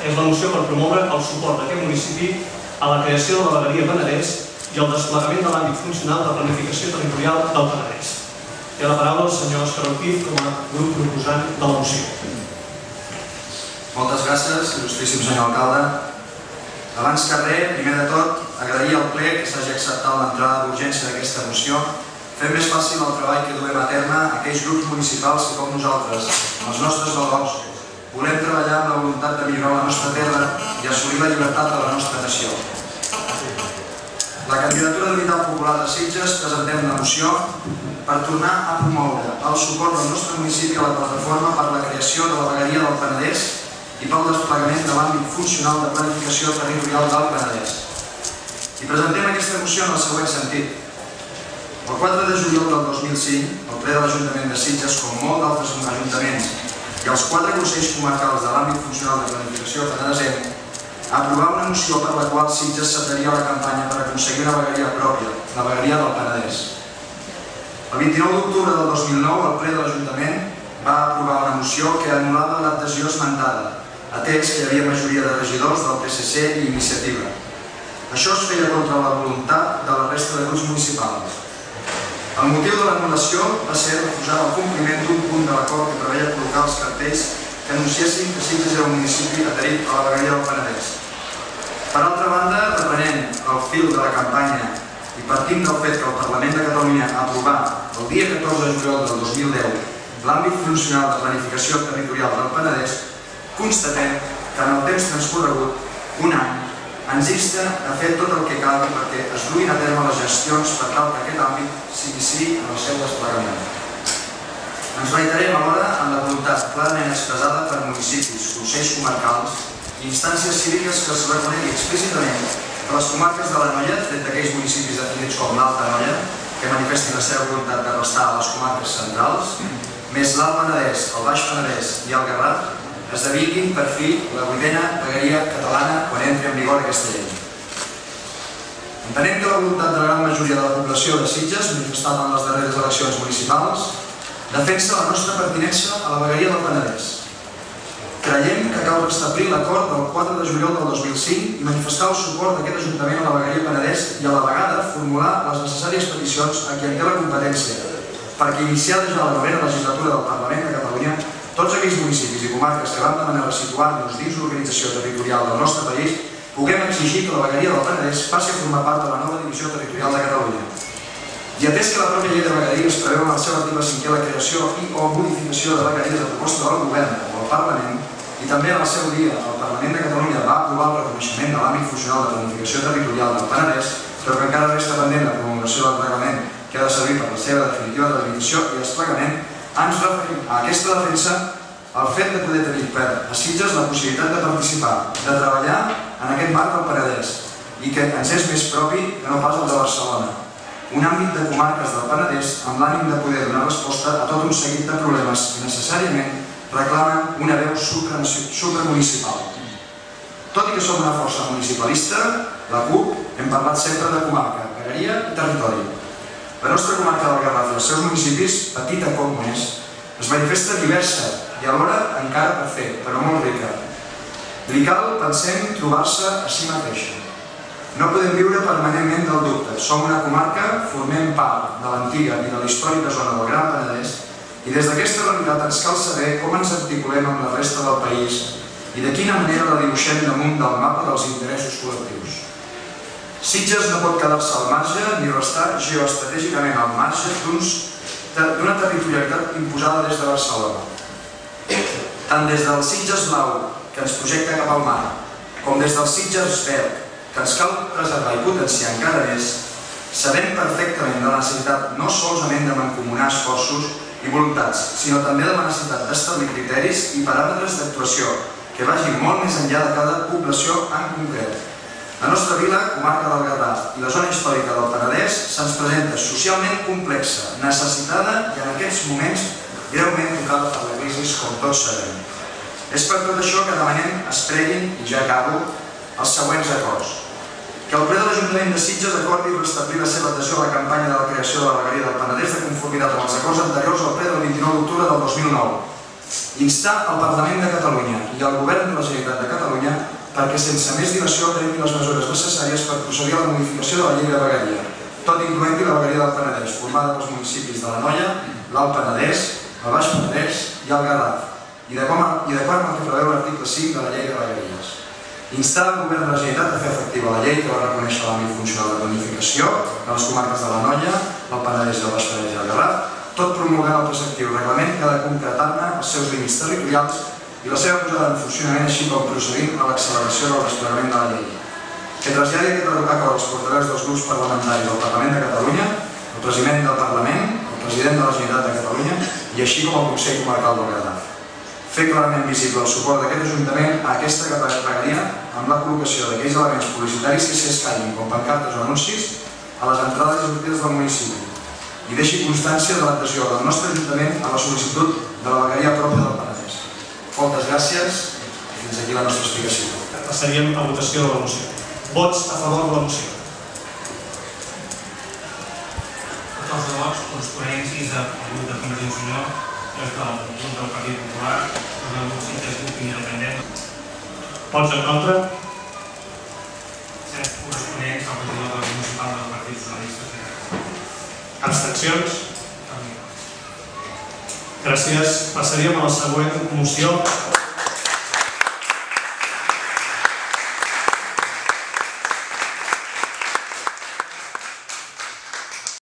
és la moció per promoure el suport d'aquest municipi a la creació de la vegueria Penedès i el desplegament de l'àmbit funcional de planificació territorial del Penedès. Té la paraula el senyor Òscar Ortiz com a grup proposant de la moció. Moltes gràcies, il·lustríssim senyor alcalde. Abans que res, primer de tot, agrair al ple que s'hagi acceptat l'entrada d'urgència d'aquesta moció, fent més fàcil el treball que duem a terme aquells grups municipals que, com nosaltres, els nostres valors, volem treballar amb la voluntat de millorar la nostra terra i assolir la llibertat de la nostra nació. La candidatura d'Unitat Popular de Sitges presentem la moció per tornar a promoure el suport del nostre municipi a la plataforma per la creació de la vegueria del Penedès i pel desplegament de l'àmbit funcional de planificació territorial del Penedès. I presentem aquesta moció en el següent sentit. El 4 de juliol del 2005, el ple de l'Ajuntament de Sitges, com molt d'altres ajuntaments, i els 4 consells comarcals de l'àmbit funcional de planificació penedesenc, aprovar una moció per la qual Sitges s'adheria a la campanya per aconseguir una vegueria pròpia, la vegueria del Penedès. El 29 d'octubre del 2009, el ple de l'Ajuntament va aprovar una moció que anul·lava l'adhesió esmentada, atès que hi havia majoria de regidors del PSC i Iniciativa. Això es feia contra la voluntat de la resta de grups municipals. El motiu de l'anul·lació va ser refusar el compliment d'un punt de l'acord que preveia col·locar els cartells que anunciessin que Sitges era un municipi adherit a la vegueria del Penedès. Per altra banda, reprenent el fil de la campanya i partint del fet que el Parlament de Catalunya aprovà el dia 14 de juliol del 2010 l'àmbit funcional de planificació territorial del Penedès, constatem que en el temps transcorregut, un any, ens insta a fer tot el que calgui perquè es duguin a terme les gestions per tal que aquest àmbit s'iniciï en el seu desplegament. Ens reiterem alhora en la voluntat clarament expressada per municipis, consells comarcals i instàncies cíviques que es reconegui explícitament que les comarques de l'Anoia, tret d'aquells municipis definits com l'Alta Anoia, que manifestin la seva voluntat de restar a les comarques centrals, més l'Alt Penedès, el Baix Penedès i el Garraf, esdevinguin per fi la 8a vegueria catalana quan entri en vigor aquesta llei. Entenem que la voluntat de la gran majoria de la població de Sitges, manifestada en les darreres eleccions municipals, defensa la nostra pertinença a la vegueria del Penedès. Creiem que cal restablir l'acord del 4 de juliol del 2005 i manifestar el suport d'aquest Ajuntament a la vegueria Penedès i a la vegada formular les necessàries peticions a qui en té la competència perquè iniciada ja la 9a legislatura del Parlament de Catalunya, tots aquells municipis i comarques que van demanar resituar-nos dins l'organització territorial del nostre país puguem exigir que la vegueria del Penedès passi a formar part de la nova divisió territorial de Catalunya. I atès que la pròpia llei de vegueries preveu en el seu article 5è la creació i o modificació de vegueries a proposta del Govern o del Parlament, i també en el seu dia el Parlament de Catalunya va aprovar el reconeixement de l'àmbit funcional de planificació territorial del Penedès, però que encara resta pendent la promulgació del reglament que ha de servir per la seva definitiva delimitació i desplegament, ens referim a aquesta defensa al fet de poder tenir per a Sitges la possibilitat de participar, de treballar en aquest marc del Penedès i que ens és més propi que no pas el de Barcelona, un àmbit de comarques del Penedès amb l'ànim de poder donar resposta a tot un seguit de problemes que necessàriament reclamen una veu supramunicipal. Tot i que som una força municipalista, la CUP hem parlat sempre de comarca, vegueria i territori. La nostra comarca del Garraf i els seus municipis, petita com és, es manifesta diversa i alhora encara per fer, però molt rica. Li cal, pensem, trobar-se a si mateixa. No podem viure permanentment del dubte. Som una comarca, formem part de l'antiga i de la històrica zona del Gran Penedès i des d'aquesta realitat ens cal saber com ens articulem amb la resta del país i de quina manera la dibuixem damunt del mapa dels interessos col·lectius. Sitges no pot quedar-se al marge ni restar geoestratègicament al marge d'una territorialitat imposada des de Barcelona. Tant des del Sitges blau, que ens projecta cap al mar, com des del Sitges verd, que ens cal preservar i potenciar encara més, sabem perfectament de la necessitat no solament de mancomunar esforços i voluntats, sinó també de la necessitat d'establir criteris i paràmetres d'actuació que vagin molt més enllà de cada població en concret. La nostra vila, comarca del Garraf i la zona històrica del Penedès se'ns presenta socialment complexa, necessitada i en aquests moments greument tocada per la crisi, com tots sabem. És per tot això que demanem es preguin, i ja acabo, els següents acords. Que el ple de l'Ajuntament de Sitges acordi restablir la seva adhesió a la campanya de la creació de la vegueria del Penedès de conformitat amb els acords anteriors al ple del 29 d'octubre del 2009. Instar el Parlament de Catalunya i el Govern de la Generalitat de Catalunya perquè sense més dilació prengui les mesures necessàries per procedir a la modificació de la llei de vegueria, tot incloent-hi la vegueria del Penedès, formada pels municipis de l'Anoia, l'Alt Penedès, el Baix Penedès i el Garraf, i d'acord amb el que preveu l'article 5 de la llei de vegueries. Instar el Govern de la Generalitat a fer efectiva la llei que va reconèixer l'àmbit funcional de planificació de les comarques de l'Anoia, el Penedès i el Baix Penedès i el Garraf, tot promulgant el preceptiu reglament que ha de concretar-ne els seus límits territorials i la seva posada en funcionament, així com procedint a l'acceleració del desplegament de la llei. Que traslladi aquest acord als portaveus dels grups parlamentaris del Parlament de Catalunya, el president del Parlament, el president de la Generalitat de Catalunya i així com el Consell Comarcal del Garraf. Fer clarament visible el suport d'aquest Ajuntament a aquesta vegueria amb la col·locació d'aquells elements publicitaris que s'hi escaiguin, com pancartes o anuncis, a les entrades i sortides del municipi i deixi constància de l'adhesió del nostre Ajuntament a la sol·licitud de la vegueria pròpia del Penedès. Moltes gràcies i fins aquí la nostra explicació. Passaríem a votació de la moció. Vots a favor de la moció. Tots els vots corresponents del grup de Convergència i Unió, els del grup del Partit Popular, els del grup Ciutadans Grup Independent. Vots en contra? 7 corresponents al regidor municipal del Partit Socialista. Abstencions? Gràcies. Passaríem a la següent moció.